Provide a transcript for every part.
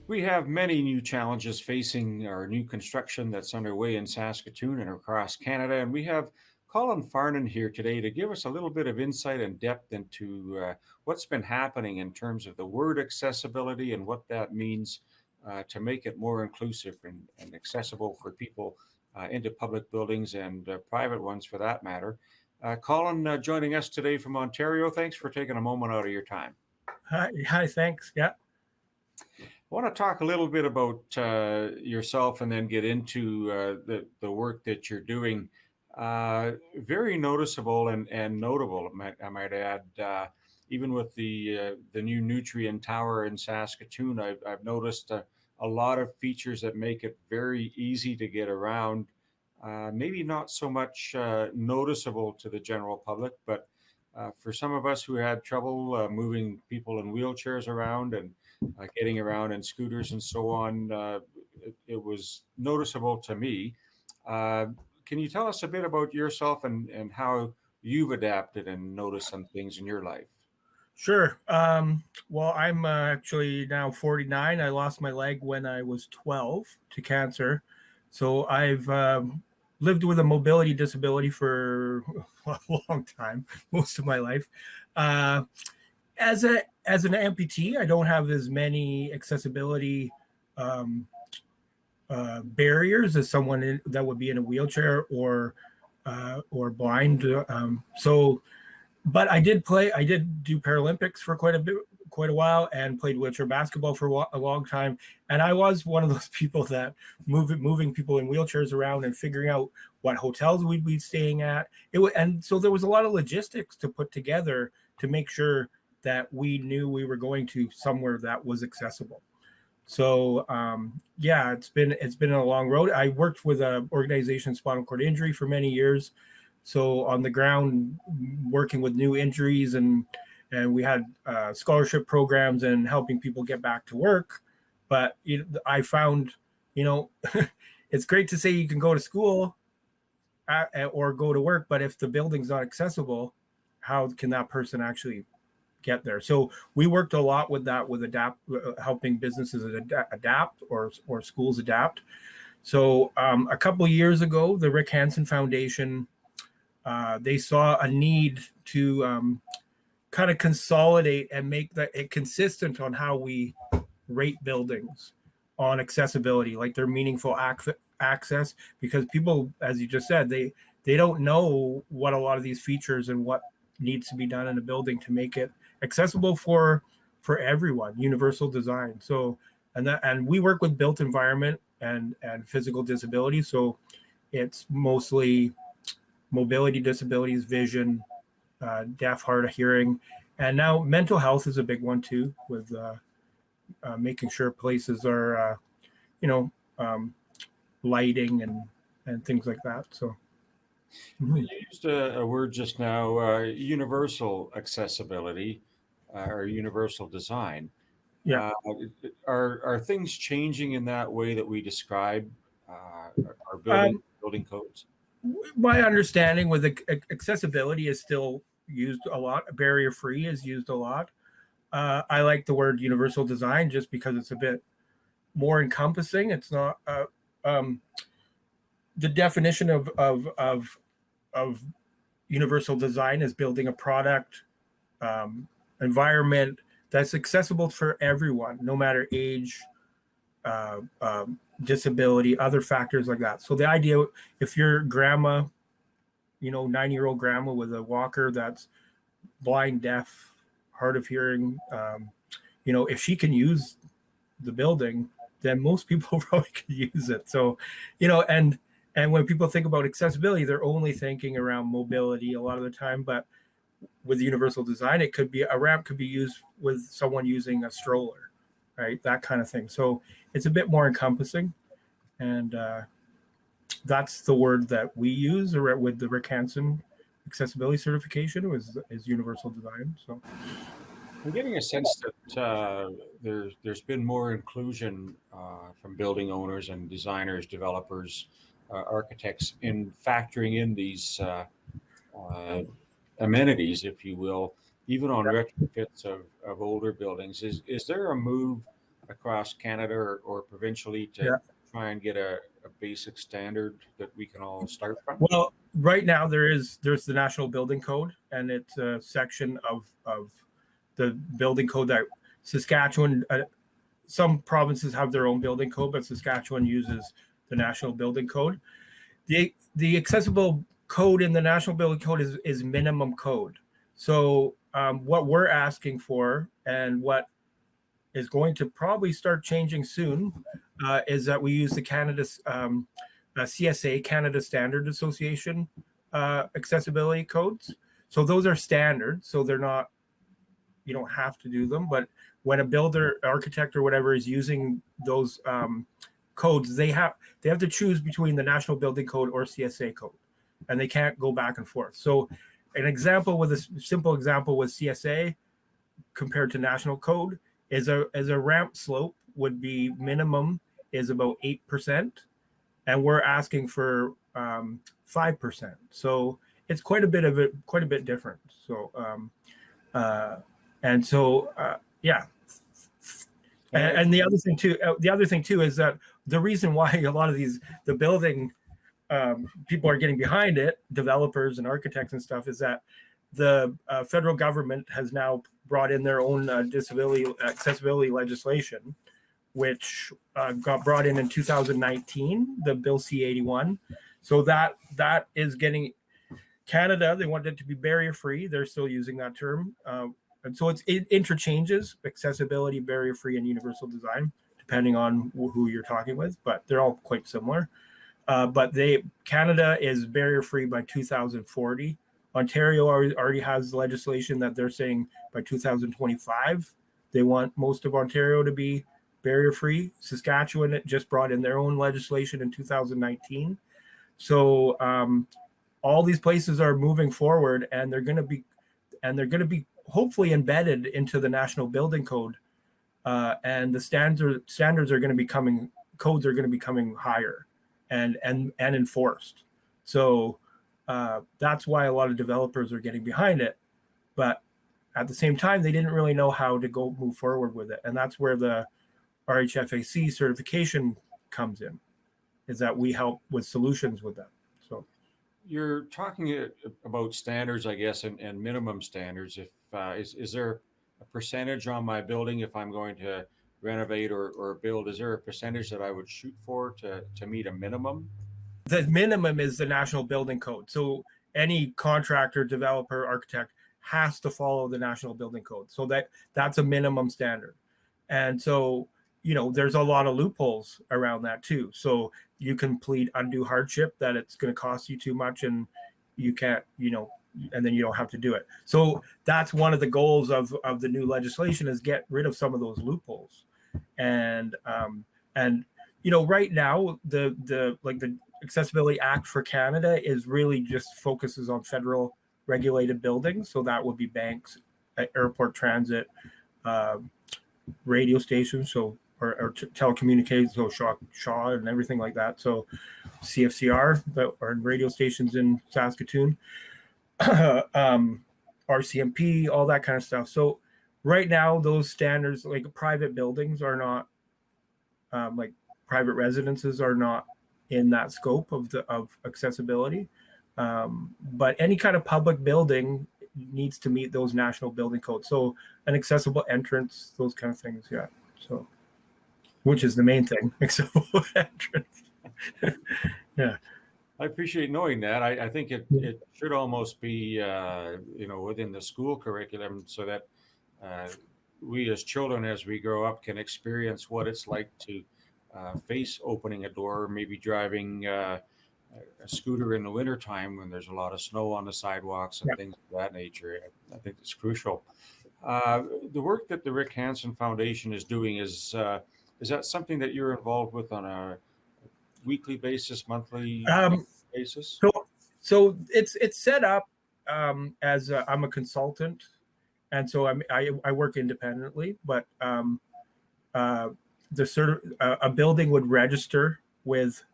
We have many new challenges facing our new construction that's underway in Saskatoon and across Canada. And we have Colin Farnan here today to give us a little bit of insight and depth into what's been happening in terms of the word accessibility and what that means to make it more inclusive and accessible for people into public buildings and private ones for that matter. Colin, joining us today from Ontario. Thanks for taking a moment out of your time. Hi, thanks. Yeah, I want to talk a little bit about yourself and then get into the work that you're doing. Very noticeable and notable, I might add. Even with the new Nutrien Tower in Saskatoon, I've noticed a lot of features that make it very easy to get around. Maybe not so much noticeable to the general public, but for some of us who had trouble moving people in wheelchairs around and getting around in scooters and so on, it was noticeable to me. Uh, can you tell us a bit about yourself and how you've adapted and noticed some things in your life? sure. Well, I'm actually now 49. I lost my leg when I was 12 to cancer. So I've lived with a mobility disability for a long time, most of my life. Uh, as an amputee, I don't have as many accessibility um, barriers as that would be in a wheelchair or blind. But I did play. I did do Paralympics for quite a while, and played wheelchair basketball for a long time. And I was one of those people that moving people in wheelchairs around and figuring out what hotels we'd be staying at. And so there was a lot of logistics to put together to make sure that we knew we were going to somewhere that was accessible. So yeah, it's been a long road. I worked with an organization, spinal cord injury, for many years. So on the ground, working with new injuries, and we had scholarship programs and helping people get back to work. But I found, you know, it's great to say you can go to school or go to work, but if the building's not accessible, how can that person actually get there? So we worked a lot with that, with helping businesses adapt or schools adapt. So a couple of years ago, the Rick Hansen Foundation, they saw a need to kind of consolidate and make it consistent on how we rate buildings on accessibility, like their meaningful access, because people, as you just said, they don't know what a lot of these features and what needs to be done in a building to make it accessible for everyone, universal design. So and we work with built environment and physical disability, so it's mostly mobility disabilities, vision, deaf, hard of hearing, and now mental health is a big one too, with making sure places are you know um, lighting and things like that. So You mhm. used a word just now, universal accessibility or universal design. Yeah. Uh, are things changing in that way that we describe our Um, building codes? my understanding with accessibility is still used a lot. Barrier free is used a lot. I like the word universal design just because it's a bit more encompassing. It's not um, the definition of universal design is building a product, um, environment that's accessible for everyone, no matter age, disability, other factors like that. So the idea, if your grandma, 90-year-old grandma with a walker that's blind, deaf, hard of hearing, if she can use the building, then most people probably could use it. So, and when people think about accessibility, they're only thinking around mobility a lot of the time. But with universal design, a ramp could be used with someone using a stroller, right? That kind of thing. So it's a bit more encompassing, and that's the word that we use with the Rick Hansen accessibility certification is universal design. So I'm getting a sense that there's been more inclusion from building owners and designers, developers, architects in factoring in these uh, amenities, if you will, even on retrofits of older buildings. Is there a move across Canada or provincially to Yeah. try and get a basic standard that we can all start from? Well, right now there's the National Building Code, and it's a section of the building code that Saskatchewan. Some provinces have their own building code, but Saskatchewan uses the National Building Code. The accessible code in the National Building Code is minimum code. So what we're asking for, and what is going to probably start changing soon, is that we use the Canada's CSA, Canada Standard Association accessibility codes. So those are standard, so they're not, you don't have to do them, but when a builder, architect, or whatever is using those codes, they have to choose between the National Building Code or CSA code, and they can't go back and forth. So an example, with a simple example with CSA compared to National Code, is a ramp slope would be minimum is about 8%, and we're asking for 5%. So it's quite a bit different. So yeah. And the other thing too is that the reason why a lot of the building people are getting behind it, developers and architects and stuff, is that the federal government has now brought in their own disability accessibility legislation, which got brought in 2019, the Bill C-81. So that is getting Canada. They want it to be barrier free. They're still using that term. And so it interchanges accessibility, barrier free, and universal design, depending on who you're talking with, but they're all quite similar. But Canada is barrier free by 2040. Ontario already has legislation that they're saying by 2025 they want most of Ontario to be barrier free. Saskatchewan just brought in their own legislation in 2019. So all these places are moving forward, and they're going to be hopefully embedded into the National Building Code, and the standards are going to be coming, codes are going to be coming higher and enforced. So that's why a lot of developers are getting behind it, but at the same time, they didn't really know how to move forward with it, and that's where the RHFAC certification comes in, is that we help with solutions with that. So you're talking about standards, I guess, and minimum standards. If is there a percentage on my building if I'm going to renovate or build? Is there a percentage that I would shoot for to meet a minimum? The minimum is the National Building Code. So any contractor, developer, architect has to follow the National Building Code. So that's a minimum standard. And so, there's a lot of loopholes around that too. So you can plead undue hardship, that it's going to cost you too much and you can't, and then you don't have to do it. So that's one of the goals of the new legislation, is get rid of some of those loopholes. And right now the Accessibility Act for Canada is really just focuses on federal regulated buildings. So that would be banks, airport transit, radio stations, so or telecommunications, so Shaw and everything like that. So CFCR, that are radio stations in Saskatoon, RCMP, all that kind of stuff. So right now, those standards, like private buildings, are not, like private residences are not in that scope of accessibility. But any kind of public building needs to meet those National Building Codes. So an accessible entrance, those kind of things. Yeah. So, which is the main thing, accessible entrance. Yeah. I appreciate knowing that. I think it should almost be, within the school curriculum, so that we as children, as we grow up, can experience what it's like to face opening a door, maybe driving a scooter in the wintertime when there's a lot of snow on the sidewalks and things of that nature. I think it's crucial. The work that the Rick Hansen Foundation is doing, is that something that you're involved with on a weekly basis, monthly basis? So it's set up as I'm a consultant, and so I work independently. But a building would register with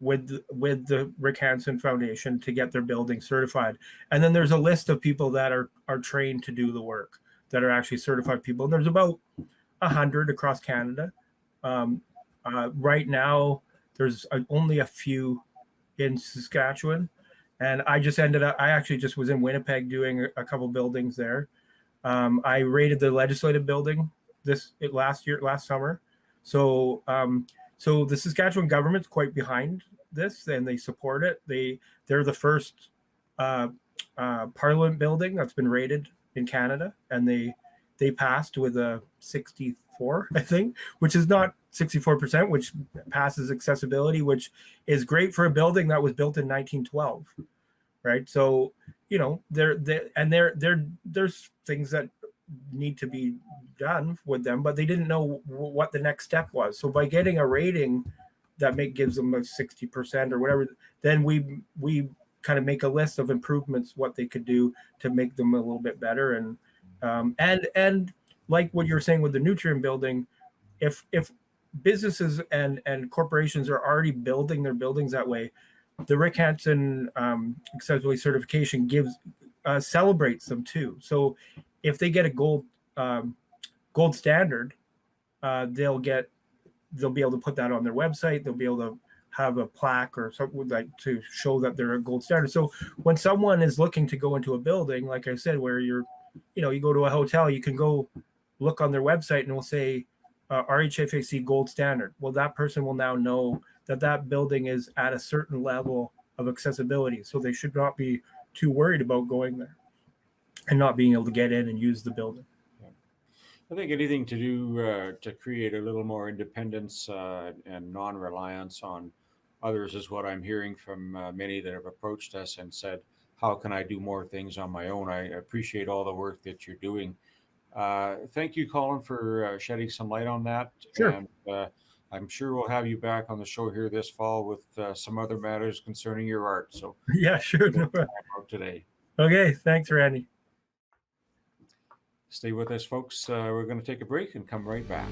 the Rick Hansen Foundation to get their building certified, and then there's a list of people that are trained to do the work, that are actually certified people. And there's about 100 across Canada. Right now, there's only a few in Saskatchewan, and I actually just was in Winnipeg doing a couple buildings there. I rated the legislative building last summer. So the Saskatchewan government's quite behind this, and they support it. They're the first Parliament building that's been rated in Canada, and they passed with a 64, I think, which is not 64%, which passes accessibility, which is great for a building that was built in 1912, right? So, there's things that need to be done with them, but they didn't know what the next step was. So by getting a rating that gives them a 60% or whatever, then we kind of make a list of improvements, what they could do to make them a little bit better. And like what you're saying with the Nutrien building, if businesses and corporations are already building their buildings that way, the Rick Hansen accessibility certification celebrates them too. So if they get a gold standard, they'll be able to put that on their website. They'll be able to have a plaque or something like to show that they're a gold standard. So when someone is looking to go into a building, like I said, where you go to a hotel, you can go look on their website and it will say RHFAC gold standard. Well, that person will now know that building is at a certain level of accessibility. So they should not be too worried about going there and not being able to get in and use the building. I think anything to do to create a little more independence and non-reliance on others is what I'm hearing from many that have approached us and said, how can I do more things on my own? I appreciate all the work that you're doing. Thank you, Colin, for shedding some light on that. Sure. And I'm sure we'll have you back on the show here this fall with some other matters concerning your art. So yeah, sure. Today. Okay, thanks, Randy. Stay with us, folks. We're going to take a break and come right back.